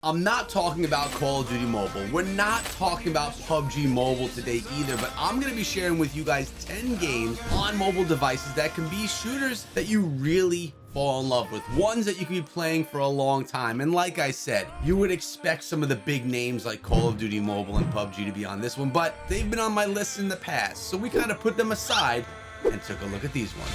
I'm not talking about Call of Duty Mobile. We're not talking about PUBG Mobile today either, but I'm going to be sharing with you guys 10 games on mobile devices that can be shooters that you really fall in love with, ones that you can be playing for a long time. And like I said, you would expect some of the big names like Call of Duty Mobile and PUBG to be on this one, but they've been on my list in the past, so we kind of put them aside and took a look at these ones.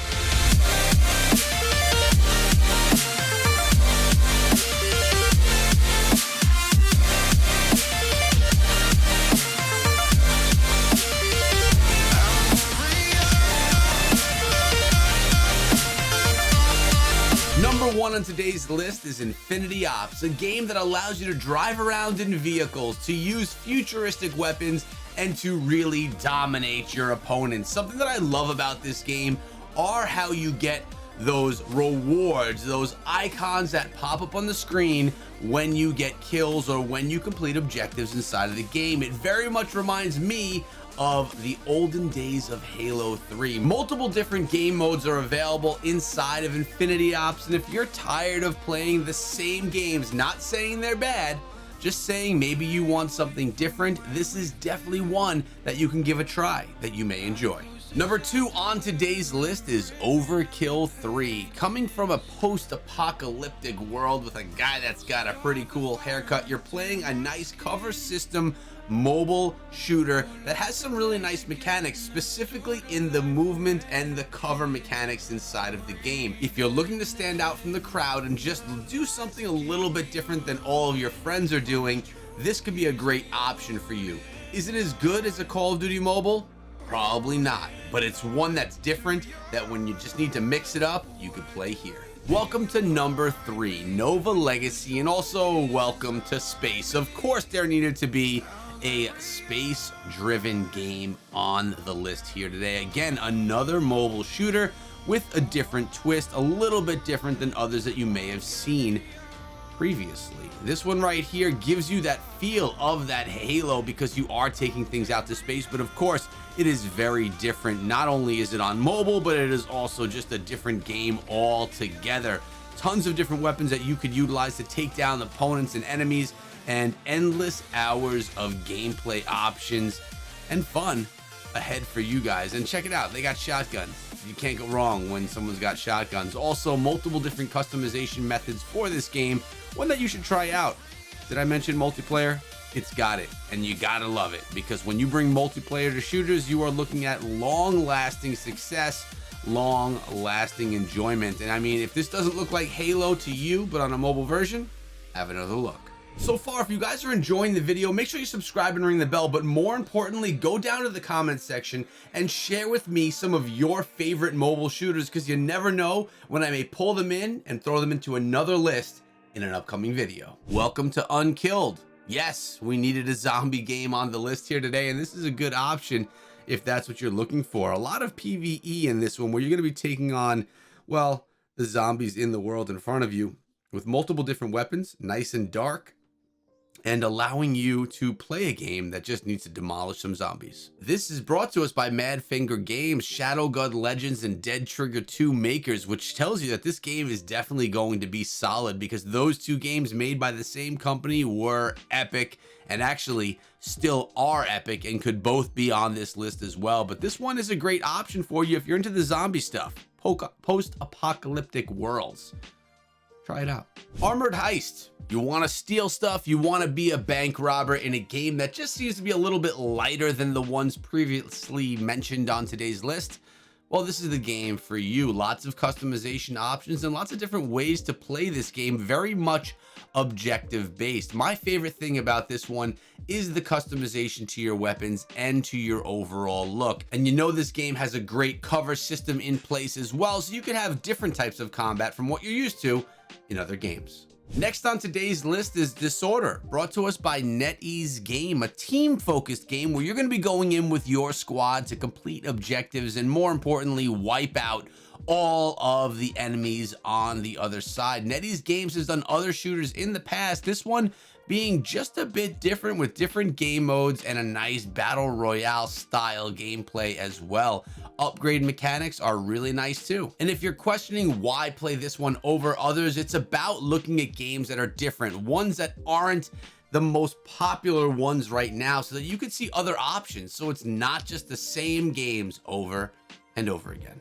Number one on today's list is Infinity Ops, a game that allows you to drive around in vehicles, to use futuristic weapons, and to really dominate your opponents. Something that I love about this game are how you get those rewards, those icons that pop up on the screen when you get kills or when you complete objectives inside of the game. It very much reminds me of the olden days of Halo 3. Multiple different game modes are available inside of Infinity Ops, and if you're tired of playing the same games, not saying they're bad, just saying maybe you want something different, this is definitely one that you can give a try that you may enjoy. Number two on today's list is Overkill 3. Coming from a post-apocalyptic world with a guy that's got a pretty cool haircut, you're playing a nice cover system mobile shooter that has some really nice mechanics, specifically in the movement and the cover mechanics inside of the game. If you're looking to stand out from the crowd and just do something a little bit different than all of your friends are doing, this could be a great option for you. Is it as good as a Call of Duty Mobile? Probably not, but it's one that's different, that when you just need to mix it up, you could play here. Welcome to number three, Nova Legacy, and also welcome to space. Of course, there needed to be a space-driven game on the list here today. Again, another mobile shooter with a different twist, a little bit different than others that you may have seen previously. This one right here gives you that feel of that Halo because you are taking things out to space, but of course it is very different. Not only is it on mobile, but it is also just a different game altogether. Tons of different weapons that you could utilize to take down opponents and enemies, and endless hours of gameplay options and fun ahead for you guys. And check it out, they got shotguns. You can't go wrong when someone's got shotguns. Also, multiple different customization methods for this game, one that you should try out. Did I mention multiplayer? It's got it, and you gotta love it, because when you bring multiplayer to shooters, you are looking at long-lasting success, long-lasting enjoyment. And I mean, if this doesn't look like Halo to you, but on a mobile version, have another look. So far, if you guys are enjoying the video, make sure you subscribe and ring the bell, but more importantly, go down to the comments section and share with me some of your favorite mobile shooters, because you never know when I may pull them in and throw them into another list in an upcoming video. Welcome to Unkilled. Yes, we needed a zombie game on the list here today, and this is a good option if that's what you're looking for. A lot of PvE in this one, where you're going to be taking on, well, the zombies in the world in front of you with multiple different weapons, nice and dark, and allowing you to play a game that just needs to demolish some zombies. This is brought to us by Madfinger Games, Shadowgun Legends, and Dead Trigger 2 makers, which tells you that this game is definitely going to be solid, because those two games made by the same company were epic, and actually still are epic, and could both be on this list as well. But this one is a great option for you if you're into the zombie stuff, post-apocalyptic worlds. Try it out. Armored Heist. You want to steal stuff, you want to be a bank robber in a game that just seems to be a little bit lighter than the ones previously mentioned on today's list? Well, this is the game for you. Lots of customization options and lots of different ways to play this game, very much objective based. My favorite thing about this one is the customization to your weapons and to your overall look. And you know, this game has a great cover system in place as well, so you can have different types of combat from what you're used to in other games. Next on today's list is Disorder, brought to us by NetEase Game, a team-focused game where you're going to be going in with your squad to complete objectives and, more importantly, wipe out all of the enemies on the other side. NetEase Games has done other shooters in the past, this one being just a bit different with different game modes and a nice battle royale style gameplay as well. Upgrade mechanics are really nice too. And if you're questioning why play this one over others, it's about looking at games that are different, ones that aren't the most popular ones right now, so that you could see other options, so it's not just the same games over and over again.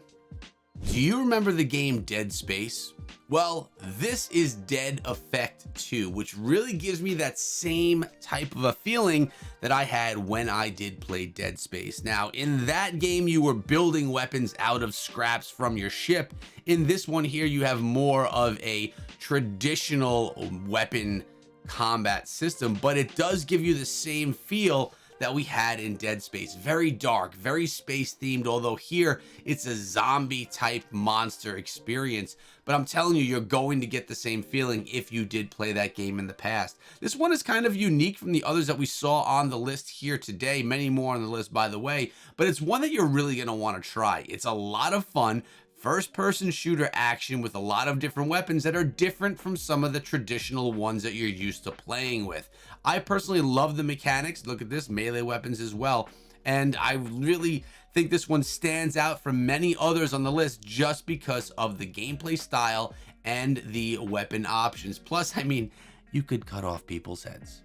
Do you remember the game Dead Space? Well, this is Dead Effect 2, which really gives me that same type of a feeling that I had when I did play Dead Space. Now, in that game, you were building weapons out of scraps from your ship. In this one here, you have more of a traditional weapon combat system, but it does give you the same feel that we had in Dead Space. Very dark, very space themed, although here it's a zombie type monster experience. But I'm telling you, you're going to get the same feeling if you did play that game in the past. This one is kind of unique from the others that we saw on the list here today. Many more on the list, by the way, but it's one that you're really going to want to try. It's a lot of fun. First-person shooter action with a lot of different weapons that are different from some of the traditional ones that you're used to playing with. I personally love the mechanics. Look at this, melee weapons as well. And I really think this one stands out from many others on the list just because of the gameplay style and the weapon options. Plus, I mean, you could cut off people's heads.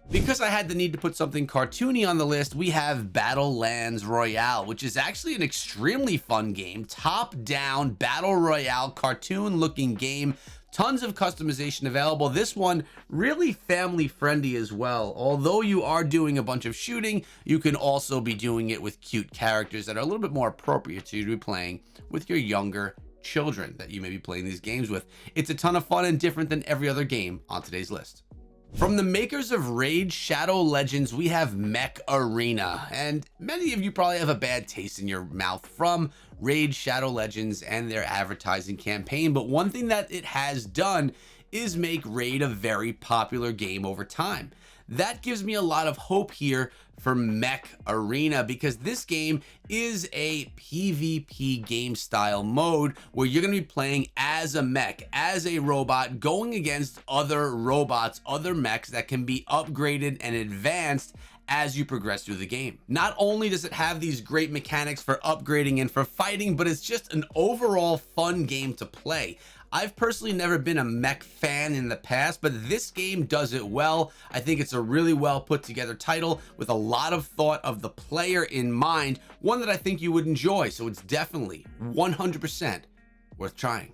Because I had the need to put something cartoony on the list, we have Battlelands Royale, which is actually an extremely fun game. Top-down battle royale, cartoon-looking game. Tons of customization available. This one really family friendly as well. Although you are doing a bunch of shooting, you can also be doing it with cute characters that are a little bit more appropriate to you to be playing with your younger children that you may be playing these games with. It's a ton of fun and different than every other game on today's list. From the makers of Raid Shadow Legends, we have Mech Arena, and many of you probably have a bad taste in your mouth from Raid Shadow Legends and their advertising campaign, but one thing that it has done is make Raid a very popular game over time. That gives me a lot of hope here for Mech Arena, because this game is a PvP game style mode where you're going to be playing as a mech, as a robot, going against other robots, other mechs that can be upgraded and advanced as you progress through the game. Not only does it have these great mechanics for upgrading and for fighting, but it's just an overall fun game to play. I've personally never been a mech fan in the past, but this game does it well. I think it's a really well put together title with a lot of thought of the player in mind, one that I think you would enjoy, so it's definitely 100% worth trying.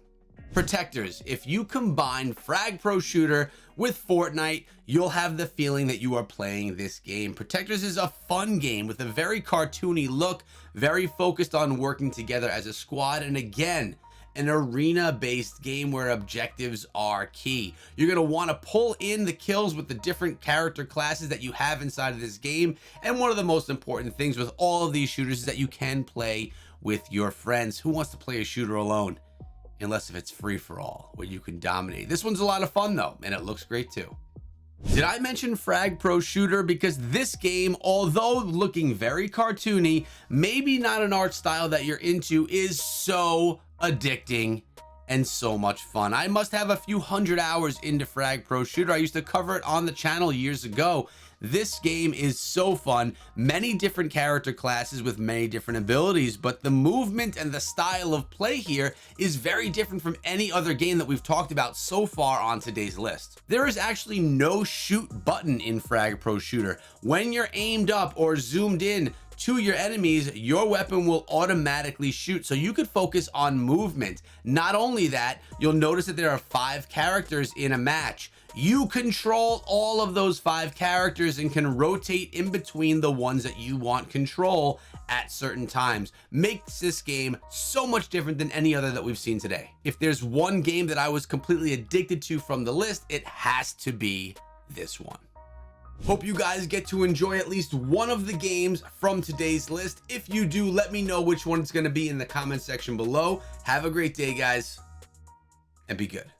Protectors, if you combine Frag Pro Shooter with Fortnite, you'll have the feeling that you are playing this game. Protectors is a fun game with a very cartoony look, very focused on working together as a squad, and again, an arena-based game where objectives are key. You're going to want to pull in the kills with the different character classes that you have inside of this game, and one of the most important things with all of these shooters is that you can play with your friends. Who wants to play a shooter alone? Unless if it's free for all, where you can dominate. This one's a lot of fun though, and it looks great too. Did I mention Frag Pro Shooter? Because this game, although looking very cartoony, maybe not an art style that you're into, is so addicting and so much fun. I must have a few hundred hours into Frag Pro Shooter. I used to cover it on the channel years ago. This game is so fun. Many different character classes with many different abilities, but the movement and the style of play here is very different from any other game that we've talked about so far on today's list. There is actually no shoot button in Frag Pro Shooter. When you're aimed up or zoomed in to your enemies, your weapon will automatically shoot, so you could focus on movement. Not only that, you'll notice that there are 5 characters in a match. You control all of those 5 characters and can rotate in between the ones that you want control at certain times. Makes this game so much different than any other that we've seen today. If there's one game that I was completely addicted to from the list, it has to be this one. Hope you guys get to enjoy at least one of the games from today's list. If you do, let me know which one it's going to be in the comment section below. Have a great day, guys, and be good.